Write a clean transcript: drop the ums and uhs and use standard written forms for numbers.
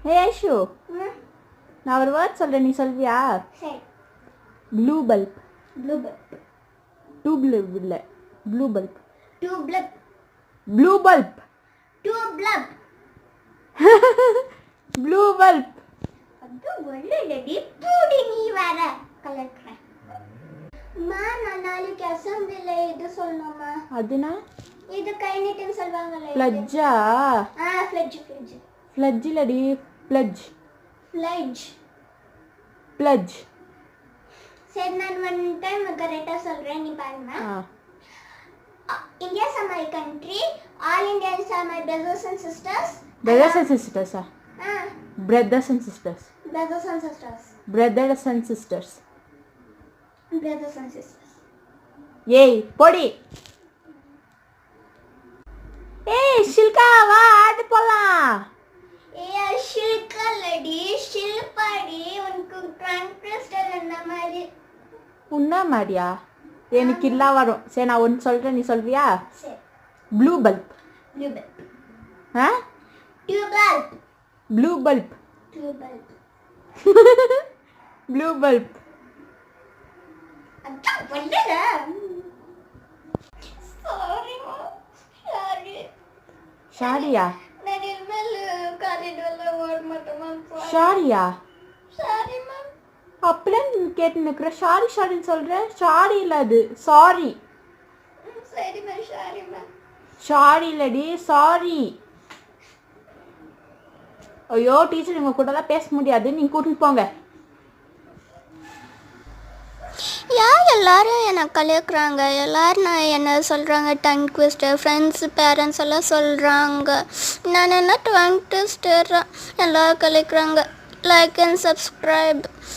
ஹே ஐஷு, நான் ஒரு வேர்ட் சொல்கிறேன், நீ சொல்வியா? சரி. Blue bulb. Blue bulb. Two bulb இல்லை, blue bulb. Two bulb. Blue bulb. Two bulb. Blue bulb. அது ஒல்லுடி பூடி நீ வேற கலக்குறேன். அம்மா நான் நாளைக்கு அசெம்பிளில இது சொல்லணுமா? அதுனா இது கை நீட்டம் சொல்வாங்கல்ல. ஃப்ளட்ஜா? ஃப்ளட்ஜ் ஃப்ளட்ஜ். ஃப்ளட்ஜ் இல்லடி, ஃப்ளட்ஜ். ஃப்ளட்ஜ். ஃப்ளட்ஜ். சரி நான் ஒன் டைம் கரெக்டாக சொல்கிறேன், நீ பாருங்க. India is my country. All Indians are my brothers and sisters. Brothers and sisters. Brothers and sisters. Brothers and sisters. Brothers and sisters. Brothers and sisters. ஏய் போடி. ஏய் ஷில்கா வா ஆடு போலாம். ஏய் ஷில்கா லடி ஷில்பாடி உனக்கு ட்ரங்க் ட்விஸ்டர் என்ன மாதிரி. உன்ன மாதிரியா? எனக்கு இல்லா வரும். சரி நான் ஒன்று சொல்கிறேன், நீ சொல்வியா? சரி. Blue bulb. Blue bulb. டியூ bulb. Blue bulb. Blue bulb. Blue bulb. அதான் வந்தல. சாரிமா. சாரி. ஷாரியா? நான் இனிமேல் காரிடோர்ல ஓட மாட்டேமா. ஷாரியா? சாரிமா. அப்படிலாம் கேட்டு நிற்கிற. ஷாரி ஷாரின்னு சொல்கிறேன். ஷாரி இல்லை, அது சாரி. சரிம்மா சாரிம்மா. ஷாரி இல்லடி, சாரி. ஐயோ டீச்சர் உங்கள் கூடலாம் பேச முடியாது, நீங்கள் கூட்டிட்டு போங்க. எல்லாரும் என்னை கலைக்கிறாங்க. எல்லாரும் நான் என்ன சொல்கிறாங்க, டங் ட்விஸ்டர். ஃப்ரெண்ட்ஸு பேரண்ட்ஸ் எல்லாம் சொல்கிறாங்க நான் என்ன டங் ட்விஸ்டர். எல்லோரும் கலைக்கிறாங்க. Like and subscribe.